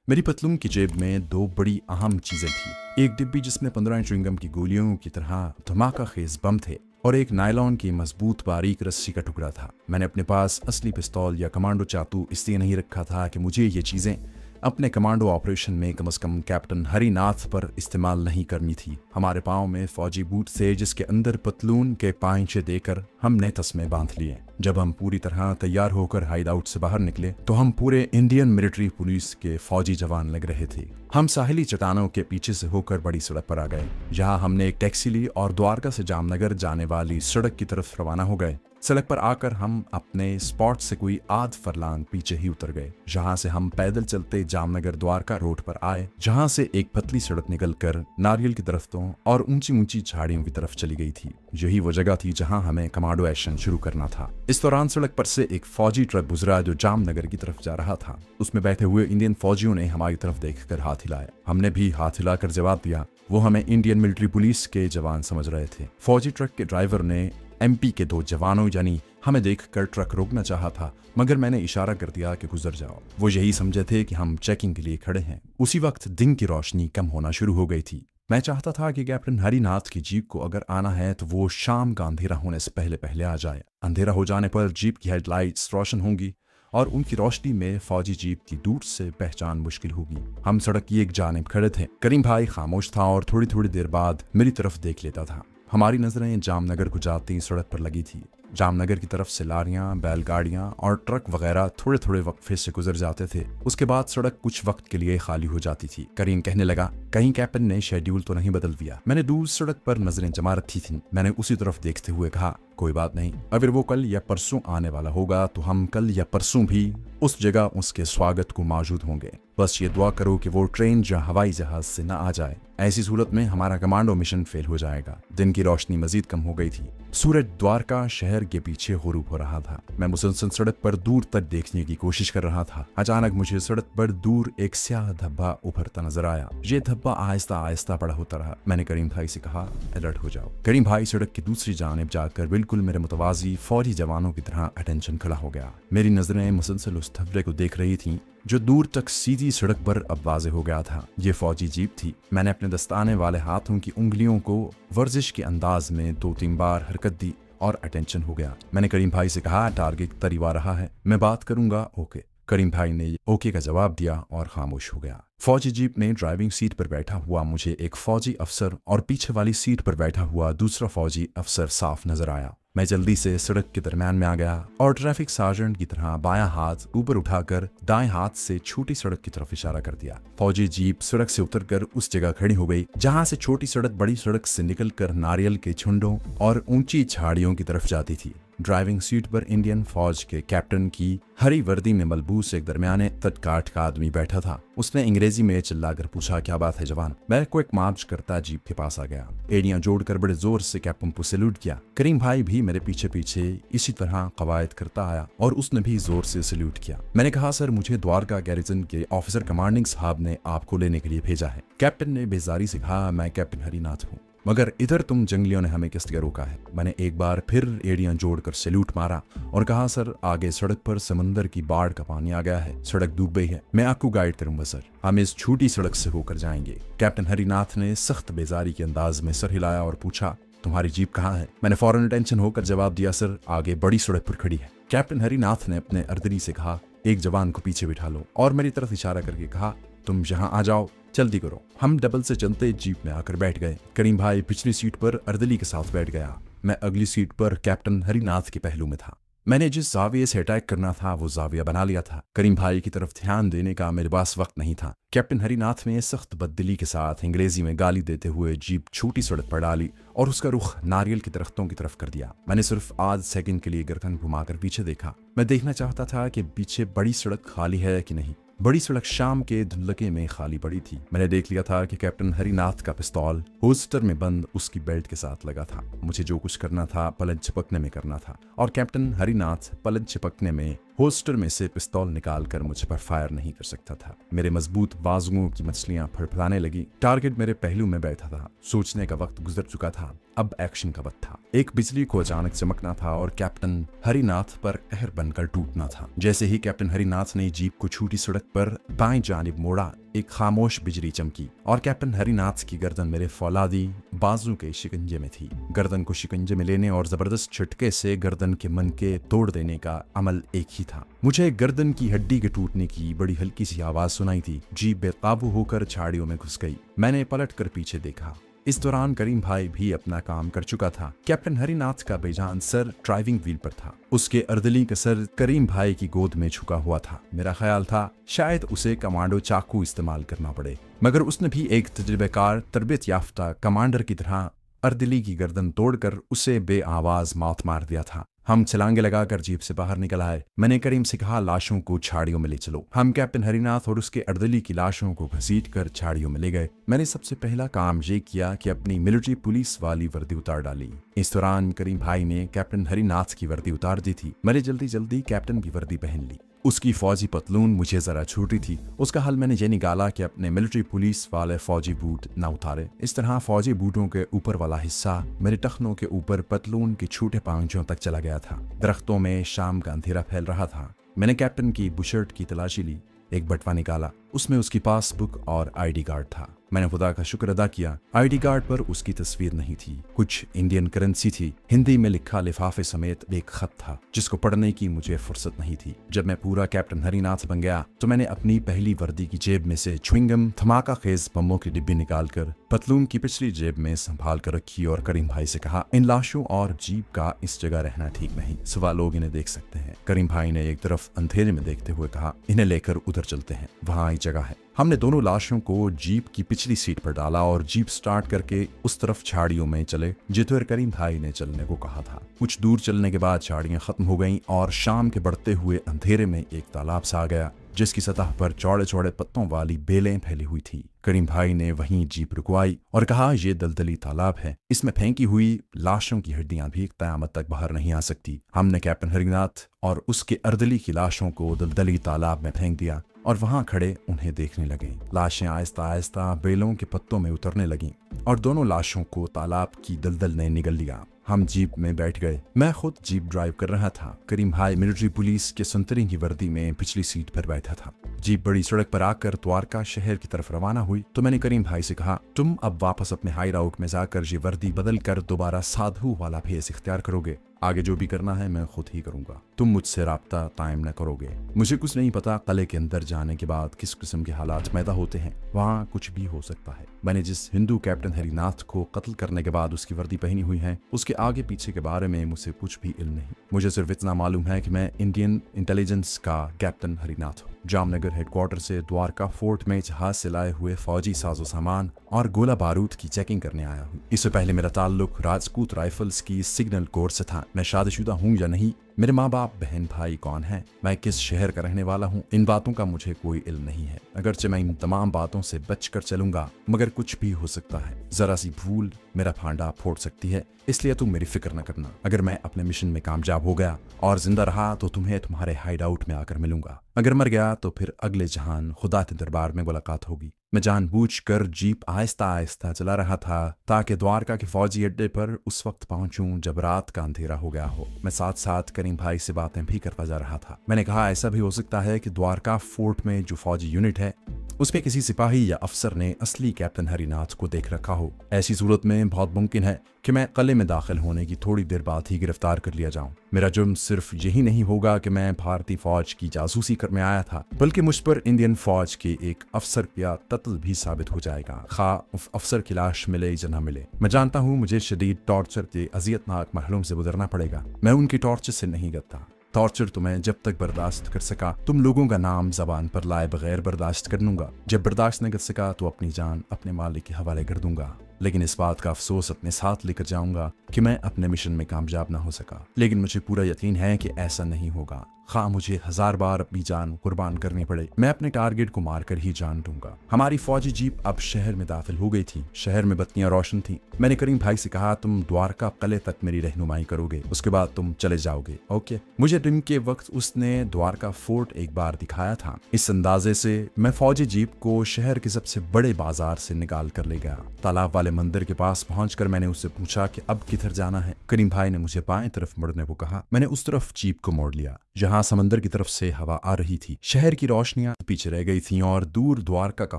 मेरी पतलून की जेब में दो बड़ी अहम चीजें थी। एक डिब्बी जिसमें 15 च्युइंगम की गोलियों की तरह धमाका खेज बम थे और एक नायलॉन की मजबूत बारीक रस्सी का टुकड़ा था। मैंने अपने पास असली पिस्तौल या कमांडो चाकू इसलिए नहीं रखा था कि मुझे ये चीजें अपने कमांडो ऑपरेशन में कम से कम कैप्टन हरिनाथ पर इस्तेमाल नहीं करनी थी। हमारे पाँव में फौजी बूट थे जिसके अंदर पतलून के पाइंचे देकर हमने तस्मे बांध लिए। जब हम पूरी तरह तैयार होकर हाइड आउट से बाहर निकले तो हम पूरे इंडियन मिलिट्री पुलिस के फौजी जवान लग रहे थे। हम साहिली चट्टानों के पीछे से होकर बड़ी सड़क पर आ गए, जहां हमने एक टैक्सी ली और द्वारका से जामनगर जाने वाली सड़क की तरफ रवाना हो गए। सड़क पर आकर हम अपने स्पॉट से कोई आध फरलांग पीछे ही उतर गए, जहां से हम पैदल चलते जामनगर द्वारका रोड पर आए, जहां से एक पतली सड़क निकलकर नारियल के दरख्तों और ऊंची ऊंची झाड़ियों की तरफ चली गई थी। यही वो जगह थी जहां हमें कमांडो एक्शन शुरू करना था। इस दौरान सड़क पर से एक फौजी ट्रक गुजरा जो जामनगर की तरफ जा रहा था। उसमें बैठे हुए इंडियन फौजियों ने हमारी तरफ देखकर हाथ हिलाया। हमने भी हाथ हिलाकर जवाब दिया। वो हमें इंडियन मिलिट्री पुलिस के जवान समझ रहे थे। फौजी ट्रक के ड्राइवर ने एमपी के दो जवानों यानी हमें देखकर ट्रक रोकना चाहा था, मगर मैंने इशारा कर दिया कि गुजर जाओ। वो यही समझे थे कि हम चेकिंग के लिए खड़े हैं। उसी वक्त दिन की रोशनी कम होना शुरू हो गई थी। मैं चाहता था कि कैप्टन हरिनाथ की जीप को अगर आना है तो वो शाम का अंधेरा होने से पहले पहले आ जाए। अंधेरा हो जाने पर जीप की हेडलाइट्स रोशन होंगी और उनकी रोशनी में फौजी जीप की दूर से पहचान मुश्किल होगी। हम सड़क की एक जानिब खड़े थे। करीम भाई खामोश था और थोड़ी थोड़ी देर बाद मेरी तरफ देख लेता था। हमारी नजरें जामनगर को जाती सड़क पर लगी थी। जामनगर की तरफ से लारियां, बैलगाड़ियां और ट्रक वगैरह थोड़े थोड़े वक्फे से गुजर जाते थे। उसके बाद सड़क कुछ वक्त के लिए खाली हो जाती थी। करीम कहने लगा, कहीं कैप्टन ने शेड्यूल तो नहीं बदल दिया। मैंने दूर सड़क पर नजरें जमा रखी थी। मैंने उसी तरफ देखते हुए कहा, कोई बात नहीं, अगर वो कल या परसों आने वाला होगा तो हम कल या परसों भी उस जगह उसके स्वागत को मौजूद होंगे। बस ये दुआ करो कि वो ट्रेन या हवाई जहाज से न आ जाए। ऐसी सूरत में हमारा कमांडो मिशन फेल हो जाएगा। दिन की रोशनी मजीद कम हो गई थी। सूरज द्वारका शहर के पीछे गुरूब हो रहा था। मैं मुसलसल सड़क पर दूर तक देखने की कोशिश कर रहा था। अचानक मुझे सड़क पर दूर एक स्याह धब्बा उभरता नजर आया। ये धब्बा आहिस्ता आहिस्ता बड़ा होता रहा। मैंने करीम भाई से कहा, अलर्ट हो जाओ। करीम भाई सड़क की दूसरी जानिब जाकर बिल्कुल मेरे मुतवाजी फौजी जवानों की तरह अटेंशन खड़ा हो गया। मेरी नजरें मुसलसल उस धब्बे को देख रही थी जो दूर तक सीधी सड़क पर अब वाज़े हो गया था। ये फौजी जीप थी। मैंने अपने दस्ताने वाले हाथों की उंगलियों को वर्जिश के अंदाज में 2-3 बार हरकत दी और अटेंशन हो गया। मैंने करीम भाई से कहा, टारगेट करीब आ रहा है, मैं बात करूंगा, ओके। करीम भाई ने ओके का जवाब दिया और खामोश हो गया। फौजी जीप में ड्राइविंग सीट पर बैठा हुआ मुझे एक फौजी अफसर और पीछे वाली सीट पर बैठा हुआ दूसरा फौजी अफसर साफ नजर आया। मैं जल्दी से सड़क के दरमियान में आ गया और ट्रैफिक सार्जेंट की तरह बायां हाथ ऊपर उठाकर दाएं हाथ से छोटी सड़क की तरफ इशारा कर दिया। फौजी जीप सड़क से उतरकर उस जगह खड़ी हो गई जहां से छोटी सड़क बड़ी सड़क से निकलकर नारियल के झुंडों और ऊंची झाड़ियों की तरफ जाती थी। ड्राइविंग सीट पर इंडियन फौज के कैप्टन की हरी वर्दी में मलबूस एक दरमियाने तटकाट का आदमी बैठा था। उसने अंग्रेजी में चिल्लाकर पूछा, क्या बात है जवान? मैं को एक मार्च करता जीप के पास आ गया। एड़ियां जोड़कर बड़े जोर से कैप्टन को सैल्यूट किया। करीम भाई भी मेरे पीछे पीछे इसी तरह कवायद करता आया और उसने भी जोर से सैल्यूट किया। मैंने कहा, सर मुझे द्वारका गैरिजन के ऑफिसर कमांडिंग साहब ने आपको लेने के लिए भेजा है। कैप्टन ने बेजारी से कहा, मैं कैप्टन हरिनाथ हूँ, मगर इधर तुम जंगलियों ने हमें किस लिए रोका है? मैंने एक बार फिर एड़ियां जोड़कर सैल्यूट मारा और कहा, सर आगे सड़क पर समंदर की बाढ़ का पानी आ गया है, सड़क डूब गई है, मैं आपको गाइड करूंगा सर, हम इस छोटी सड़क से होकर जाएंगे। कैप्टन हरिनाथ ने सख्त बेजारी के अंदाज में सर हिलाया और पूछा, तुम्हारी जीप कहाँ है? मैंने फौरन टेंशन होकर जवाब दिया, सर आगे बड़ी सड़क पर खड़ी है। कैप्टन हरिनाथ ने अपने अर्दली से कहा, एक जवान को पीछे बिठा लो और मेरी तरफ इशारा करके कहा, तुम यहाँ आ जाओ, जल्दी करो। हम डबल से चलते जीप में आकर बैठ गए। करीम भाई पिछली सीट पर अर्दली के साथ बैठ गया। मैं अगली सीट पर कैप्टन हरिनाथ के पहलू में था। मैंने जिस जाविये से अटैक करना था वो जाविया बना लिया था। करीम भाई की तरफ ध्यान देने का मेरे पास वक्त नहीं था। कैप्टन हरिनाथ ने सख्त बददिली के साथ अंग्रेजी में गाली देते हुए जीप छोटी सड़क पर डाली और उसका रुख नारियल के दरख्तों की तरफ कर दिया। मैंने सिर्फ आध सेकंड के लिए गर्दन घुमाकर पीछे देखा। मैं देखना चाहता था कि पीछे बड़ी सड़क खाली है कि नहीं। बड़ी सड़क शाम के धुंधलके में खाली पड़ी थी। मैंने देख लिया था कि कैप्टन हरिनाथ का पिस्तौल होल्स्टर में बंद उसकी बेल्ट के साथ लगा था। मुझे जो कुछ करना था पलंग चिपकने में करना था और कैप्टन हरिनाथ पलंग चिपकने में होस्टर में से पिस्तौल निकालकर मुझ पर फायर नहीं कर सकता था। मेरे मजबूत बाजुओं की मछलियां फड़फड़ाने लगी। टारगेट मेरे पहलू में बैठा था। सोचने का वक्त गुजर चुका था, अब एक्शन का वक्त था। एक बिजली को अचानक चमकना था और कैप्टन हरिनाथ पर कहर बनकर टूटना था। जैसे ही कैप्टन हरिनाथ ने जीप को छूटी सड़क पर बाएं जानिब मोड़ा, एक खामोश बिजली चमकी और कैप्टन हरिनाथ की गर्दन मेरे फौलादी बाजू के शिकंजे में थी। गर्दन को शिकंजे में लेने और जबरदस्त झटके से गर्दन के मनके तोड़ देने का अमल एक ही था। मुझे गर्दन की हड्डी के टूटने की बड़ी हल्की सी आवाज सुनाई थी। जीप बेकाबू होकर झाड़ियों में घुस गई। मैंने पलट कर पीछे देखा। इस दौरान करीम भाई भी अपना काम कर चुका था। कैप्टन हरिनाथ का बेजान सर ड्राइविंग व्हील पर था। उसके अर्दली का सर करीम भाई की गोद में झुका हुआ था। मेरा ख्याल था शायद उसे कमांडो चाकू इस्तेमाल करना पड़े, मगर उसने भी एक तजुर्बेकार तरबियत याफ्ता कमांडर की तरह अर्दली की गर्दन तोड़कर उसे बेआवाज मौत मार दिया था। हम छलांगे लगाकर जीप से बाहर निकल आए। मैंने करीम से कहा, लाशों को झाड़ियों में ले चलो। हम कैप्टन हरिनाथ और उसके अर्दली की लाशों को घसीटकर झाड़ियों में ले गए। मैंने सबसे पहला काम ये किया कि अपनी मिलिट्री पुलिस वाली वर्दी उतार डाली। इस दौरान करीम भाई ने कैप्टन हरिनाथ की वर्दी उतार दी थी। मैंने जल्दी जल्दी कैप्टन की वर्दी पहन ली। उसकी फौजी पतलून मुझे जरा छोटी थी। उसका हल मैंने ये निकाला कि अपने मिलिट्री पुलिस वाले फौजी बूट न उतारे। इस तरह फौजी बूटों के ऊपर वाला हिस्सा मेरे टखनों के ऊपर पतलून के छोटे पांचों तक चला गया था। दरख्तों में शाम का अंधेरा फैल रहा था। मैंने कैप्टन की बुशर्ट की तलाशी ली। एक बटवा निकाला, उसमें उसकी पासबुक और आईडी कार्ड था। मैंने खुदा का शुक्र अदा किया। आईडी कार्ड पर उसकी तस्वीर नहीं थी, कुछ इंडियन करेंसी थी। हिंदी में लिखा लिफाफे समेत एक खत था जिसको पढ़ने की मुझे फुर्सत नहीं थी। जब मैं पूरा कैप्टन हरिनाथ बन गया तो मैंने अपनी पहली वर्दी की जेब में से च्युइंगम धमाका खेज बमों की डिब्बी निकालकर पतलून की पिछली जेब में संभाल कर रखी और करीम भाई से कहा, इन लाशों और जीप का इस जगह रहना ठीक नहीं, सिवा लोग इन्हें देख सकते हैं। करीम भाई ने एक तरफ अंधेरे में देखते हुए कहा, इन्हें लेकर उधर चलते हैं, वहां एक जगह है। हमने दोनों लाशों को जीप की पिछली सीट पर डाला और जीप स्टार्ट करके उस तरफ झाड़ियों में चले जिधर करीम भाई ने चलने को कहा था। कुछ दूर चलने के बाद झाड़ियां खत्म हो गईं और शाम के बढ़ते हुए अंधेरे में एक तालाब सा आ गया जिसकी सतह पर चौड़े चौड़े पत्तों वाली बेलें फैली हुई थी। करीम भाई ने वहीं जीप रुकवाई और कहा, ये दलदली तालाब है, इसमें फेंकी हुई लाशों की हड्डियां भी कयामत तक बाहर नहीं आ सकती। हमने कैप्टन हरिनाथ और उसके अर्दली की लाशों को दलदली तालाब में फेंक दिया और वहां खड़े उन्हें देखने लगे। लाशें आहिस्ता आहिस्ता बेलों के पत्तों में उतरने लगीं और दोनों लाशों को तालाब की दलदल ने निगल लिया। हम जीप में बैठ गए। मैं खुद जीप ड्राइव कर रहा था। करीम भाई मिलिट्री पुलिस के संतरी की वर्दी में पिछली सीट पर बैठा था। जीप बड़ी सड़क पर आकर द्वारका शहर की तरफ रवाना हुई तो मैंने करीम भाई से कहा, तुम अब वापस अपने हाई राउट में जाकर ये वर्दी बदल कर दोबारा साधु वाला भेस इख्तियार करोगे। आगे जो भी करना है मैं खुद ही करूंगा, तुम मुझसे राब्ता कायम न करोगे। मुझे कुछ नहीं पता किले के अंदर जाने के बाद किस किस्म के हालात पैदा होते हैं, वहाँ कुछ भी हो सकता है। मैंने जिस हिंदू कैप्टन हरिनाथ को कत्ल करने के बाद उसकी वर्दी पहनी हुई है उसके आगे पीछे के बारे में मुझे कुछ भी इल्म नहीं। मुझे सिर्फ इतना मालूम है कि मैं इंडियन इंटेलिजेंस का कैप्टन हरिनाथ हूँ। जामनगर हेडक्वार्टर से द्वारका फोर्ट में जहाज से लाए हुए फौजी साजो सामान और गोला बारूद की चेकिंग करने आया हूँ। इससे पहले मेरा ताल्लुक राजपूत राइफल्स की सिग्नल कोर से था। मैं शादीशुदा हूँ या नहीं, मेरे माँ बाप बहन भाई कौन है, मैं किस शहर का रहने वाला हूँ, इन बातों का मुझे कोई इल्म नहीं है। अगरचे मैं इन तमाम बातों से बचकर चलूंगा मगर कुछ भी हो सकता है। जरा सी भूल मेरा फांडा फोड़ सकती है, इसलिए तुम मेरी फिक्र न करना। अगर मैं अपने मिशन में कामयाब हो गया और जिंदा रहा तो तुम्हें तुम्हारे हाइड आउट में आकर मिलूंगा। अगर मर गया तो फिर अगले जहान खुदा के दरबार में मुलाकात होगी। मैं जानबूझकर जीप आहिस्ता आहिस्ता चला रहा था ताकि द्वारका के फौजी अड्डे पर उस वक्त पहुंचूं जब रात का अंधेरा हो गया हो। मैं साथ साथ करीम भाई से बातें भी करता जा रहा था। मैंने कहा, ऐसा भी हो सकता है कि द्वारका फोर्ट में जो फौजी यूनिट है उसमें किसी सिपाही या अफसर ने असली कैप्टन हरिनाथ को देख रखा हो। ऐसी सूरत में बहुत मुमकिन है कि मैं किले में दाखिल होने की थोड़ी देर बाद ही गिरफ्तार कर लिया जाऊं। मेरा जुर्म सिर्फ यही नहीं होगा कि मैं भारतीय फौज की जासूसी करने आया था, बल्कि मुझ पर इंडियन फौज के एक अफसर का कत्ल भी साबित हो जाएगा, खा उस अफसर की लाश मिले या न मिले। मैं जानता हूँ मुझे शदीद टॉर्चर के अजियतनाक मरहलों से गुजरना पड़ेगा। मैं उनकी टॉर्चर से नहीं डरता। टॉर्चर तो मैं जब तक बर्दाश्त कर सका तुम लोगों का नाम जबान पर लाए बगैर बर्दाश्त कर लूंगा। जब बर्दाश्त न कर सका तो अपनी जान अपने मालिक के हवाले कर दूंगा। लेकिन इस बात का अफसोस अपने साथ लेकर जाऊंगा कि मैं अपने मिशन में कामयाब ना हो सका। लेकिन मुझे पूरा यकीन है कि ऐसा नहीं होगा। खा मुझे 1000 बार अपनी जान कुर्बान करनी पड़े, मैं अपने टारगेट को मारकर ही जान दूंगा। हमारी फौजी जीप अब शहर में दाखिल हो गई थी। शहर में बत्तियां रोशन थी। मैंने करीम भाई से कहा, तुम द्वारका किले तक मेरी रहनुमाई करोगे, उसके बाद तुम चले जाओगे, ओके। मुझे दिन के वक्त उसने द्वारका फोर्ट एक बार दिखाया था। इस अंदाजे से मैं फौजी जीप को शहर के सबसे बड़े बाजार से निकाल कर ले गया। तालाब वाले मंदिर के पास पहुंचकर मैंने उससे पूछा कि अब किधर जाना है। करीम भाई ने मुझे बाएं तरफ मुड़ने को कहा। मैंने उस तरफ जीप को मोड़ लिया जहां समंदर की तरफ से हवा आ रही थी। शहर की रोशनियां पीछे रह गई थीं और दूर द्वारका का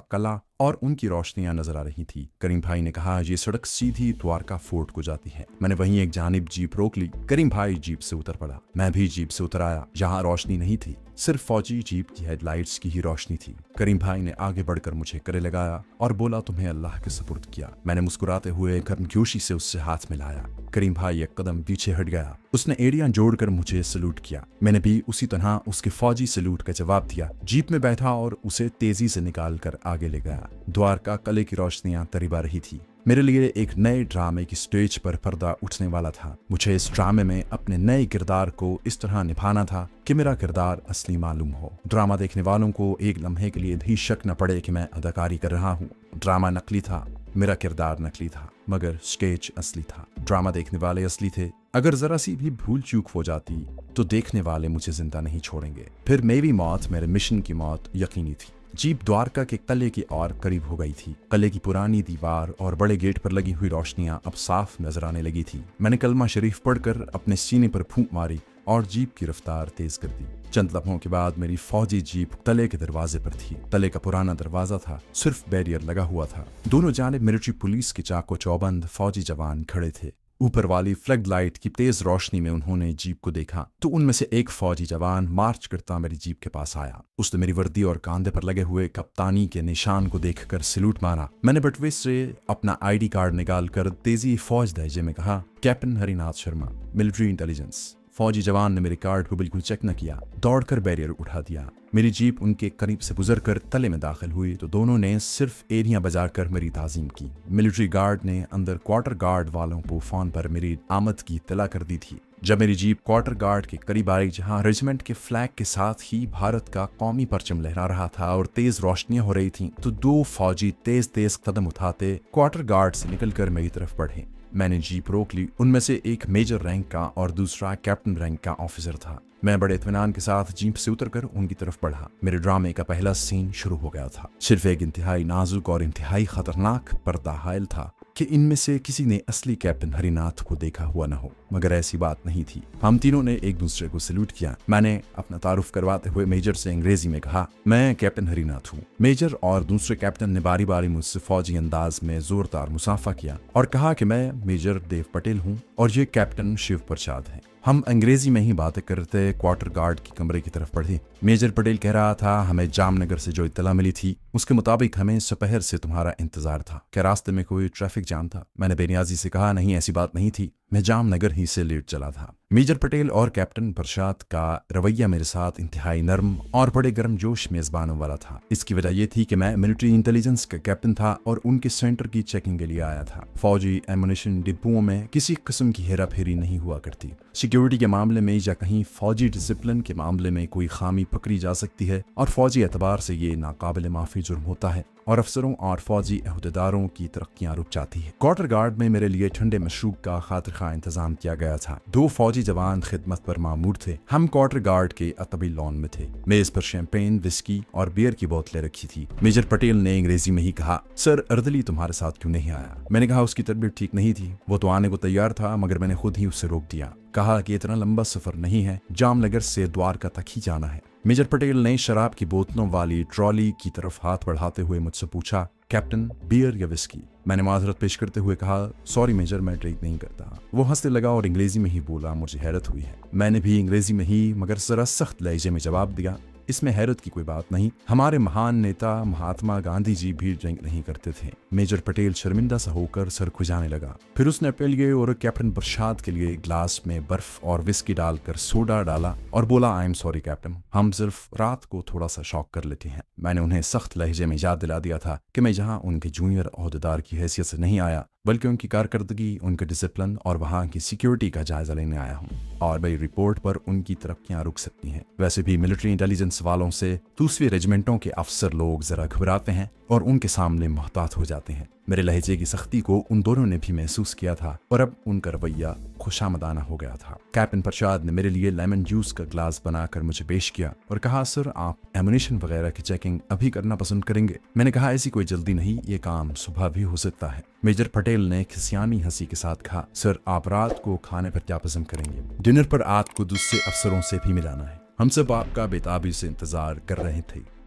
किला और उनकी रोशनियां नजर आ रही थी। करीम भाई ने कहा, ये सड़क सीधी द्वारका फोर्ट को जाती है। मैंने वहीं एक जानिब जीप रोक ली। करीम भाई जीप से उतर पड़ा। मैं भी जीप से उतर आया। यहाँ रोशनी नहीं थी, सिर्फ फौजी जीप की हेडलाइट्स की ही रोशनी थी। करीम भाई ने आगे बढ़कर मुझे गले लगाया और बोला, तुम्हें अल्लाह के सुपुर्द किया। मैंने मुस्कुराते हुए गर्मजोशी से उससे हाथ मिलाया। करीम भाई एक कदम पीछे हट गया। उसने एड़ियां जोड़कर मुझे सलूट किया। मैंने भी उसी तरह उसके फौजी सलूट का जवाब दिया। जीप में बैठा और उसे तेजी से निकाल कर आगे ले गया। द्वारका किले की रोशनियां तरीबा रही थी। मेरे लिए एक नए ड्रामे की स्टेज पर पर्दा उठने वाला था। मुझे इस ड्रामे में अपने नए किरदार को इस तरह निभाना था कि मेरा किरदार असली मालूम हो। ड्रामा देखने वालों को एक लम्हे के लिए भी शक न पड़े कि मैं अदाकारी कर रहा हूँ। ड्रामा नकली था, मेरा किरदार नकली था, मगर स्टेज असली था। ड्रामा देखने वाले असली थे। अगर जरा सी भी भूल चूक हो जाती तो देखने वाले मुझे जिंदा नहीं छोड़ेंगे। फिर मेरी मौत मेरे मिशन की मौत यकीनी थी। जीप द्वारका के किले की ओर करीब हो गई थी। किले की पुरानी दीवार और बड़े गेट पर लगी हुई रोशनियां अब साफ नजर आने लगी थी। मैंने कलमा शरीफ पढ़कर अपने सीने पर फूंक मारी और जीप की रफ्तार तेज कर दी। चंद लम्हों के बाद मेरी फौजी जीप किले के दरवाजे पर थी। किले का पुराना दरवाजा था, सिर्फ बैरियर लगा हुआ था। दोनों जानिब मिलिट्री पुलिस के चाको चौबंद फौजी जवान खड़े थे। ऊपर वाली फ्लड लाइट की तेज रोशनी में उन्होंने जीप को देखा तो उनमें से एक फौजी जवान मार्च करता मेरी जीप के पास आया। उसने मेरी वर्दी और कांधे पर लगे हुए कप्तानी के निशान को देखकर सैल्यूट मारा। मैंने बटवे से अपना आईडी कार्ड निकालकर तेजी फौज लहजे में कहा, captain Harinath Sharma, military intelligence. फौजी जवान ने मेरे कार्ड को बिल्कुल चेक न किया, दौड़कर बैरियर उठा दिया। मेरी जीप उनके करीब से गुजरकर तले में दाखिल हुई तो दोनों ने सिर्फ एरियां बजाकर मेरी ताज़ीम की। मिलिट्री गार्ड ने अंदर क्वार्टर गार्ड वालों को फोन पर मेरी आमद की इत्तला कर दी थी। जब मेरी जीप क्वार्टर गार्ड के करीब आई, जहां रेजिमेंट के फ्लैग के साथ ही भारत का कौमी परचम लहरा रहा था और तेज रोशनियां हो रही थीं, तो दो फौजी तेज तेज कदम उठाते क्वार्टर गार्ड से निकलकर मेरी तरफ बढ़े। मैंने जीप रोक ली। उनमें से एक मेजर रैंक का और दूसरा कैप्टन रैंक का ऑफिसर था। मैं बड़े इत्मीनान के साथ जीप से उतरकर उनकी तरफ बढ़ा। मेरे ड्रामे का पहला सीन शुरू हो गया था। सिर्फ एक इंतहाई नाजुक और इंतहाई खतरनाक पर्दा हायल था कि इनमें से किसी ने असली कैप्टन हरिनाथ को देखा हुआ न हो, मगर ऐसी बात नहीं थी। हम तीनों ने एक दूसरे को सैल्यूट किया। मैंने अपना तारुफ करवाते हुए मेजर से अंग्रेजी में कहा, मैं कैप्टन हरिनाथ हूँ। मेजर और दूसरे कैप्टन ने बारी बारी मुझसे फौजी अंदाज में जोरदार मुसाफा किया और कहा कि मैं मेजर देव पटेल हूँ और ये कैप्टन शिव प्रसाद है। हम अंग्रेजी में ही बातें करते क्वार्टर गार्ड की कमरे की तरफ बढ़े। मेजर पटेल कह रहा था, हमें जामनगर से जो इत्तला मिली थी उसके मुताबिक हमें दोपहर से तुम्हारा इंतजार था। क्या रास्ते में कोई ट्रैफिक जाम था? मैंने बेनियाजी से कहा, नहीं, ऐसी बात नहीं थी, मैं जामनगर ही से लेट चला था। मेजर पटेल और कैप्टन प्रसाद का रवैया मेरे साथ इंतहाई नर्म और बड़े गर्मजोश मेजबानों वाला था। इसकी वजह यह थी कि मैं मिलिट्री इंटेलिजेंस का कैप्टन था और उनके सेंटर की चेकिंग के लिए आया था। फौजी एमुनिशन डिपोओं में किसी किस्म की हेरा फेरी नहीं हुआ करती। सिक्योरिटी के मामले में या कहीं फौजी डिसिप्लिन के मामले में कोई खामी पकड़ी जा सकती है और फौजी एतबार से ये नाकाबिल माफी जुर्म होता है और अफसरों और फौजी अहदेदारों की तरक्कियां रुक जाती है। क्वार्टर गार्ड में मेरे लिए ठंडे मशरूब का खातिर खा इंतजाम किया गया था। दो फौजी जवान खिदमत पर मामूर थे। हम क्वार्टर गार्ड के अतबी लॉन में थे। मेज पर शैंपेन, विस्की और बियर की बोतलें रखी थी। मेजर पटेल ने अंग्रेजी में ही कहा, सर अर्दली तुम्हारे साथ क्यों नहीं आया? मैंने कहा, उसकी तबीयत ठीक नहीं थी। वो तो आने को तैयार था, मगर मैंने खुद ही उसे रोक दिया। कहा कि इतना लंबा सफर नहीं है, जामनगर से द्वारका तक ही जाना है। मेजर पटेल ने शराब की बोतलों वाली ट्रॉली की तरफ हाथ बढ़ाते हुए मुझसे पूछा, कैप्टन बियर या विस्की? मैंने माजरत पेश करते हुए कहा, सॉरी मेजर, मैं ड्रिंक नहीं करता। वो हंसने लगा और अंग्रेजी में ही बोला। मुझे हैरत हुई है। मैंने भी अंग्रेजी में ही मगर जरा सख्त लहजे में जवाब दिया, इसमें हैरत की कोई बात नहीं, हमारे महान नेता महात्मा गांधी जी भी ड्रिंक नहीं करते थे। मेजर पटेल शर्मिंदा सा होकर सर खुजाने लगा। फिर उसने अपने लिए और कैप्टन प्रसाद के लिए ग्लास में बर्फ और विस्की डालकर सोडा डाला और बोला, आई एम सॉरी कैप्टन, हम सिर्फ रात को थोड़ा सा शौक कर लेते हैं। मैंने उन्हें सख्त लहजे में याद दिला दिया था कि मैं यहाँ उनके जूनियर अहदेदार की हैसियत से नहीं आया, बल्कि उनकी कारकर्दगी, उनका डिसिप्लिन और वहाँ की सिक्योरिटी का जायजा लेने आया हूँ। और मेरी रिपोर्ट पर उनकी तरक्कियां रुक सकती हैं। वैसे भी मिलिट्री इंटेलिजेंस वालों से दूसरे रेजिमेंटों के अफसर लोग जरा घबराते हैं और उनके सामने मोहतात हो जाते हैं। मेरे लहजे की सख्ती को उन दोनों ने भी महसूस किया था और अब उनका रवैया खुशामदाना हो गया था। कैप्टन प्रसाद ने मेरे लिए लेमन जूस का ग्लास बनाकर मुझे पेश किया और कहा, सर आप एमुनिशन वगैरह की चेकिंग अभी करना पसंद करेंगे? मैंने कहा, ऐसी कोई जल्दी नहीं, ये काम सुबह भी हो सकता है। मेजर पटेल ने खिसियानी हंसी के साथ कहा, सर आप रात को खाने पर क्या पसंद करेंगे? डिनर पर आपको दूसरे अफसरों से भी मिलाना है। हम सब आपका बेताबी से इंतजार कर रहे थे।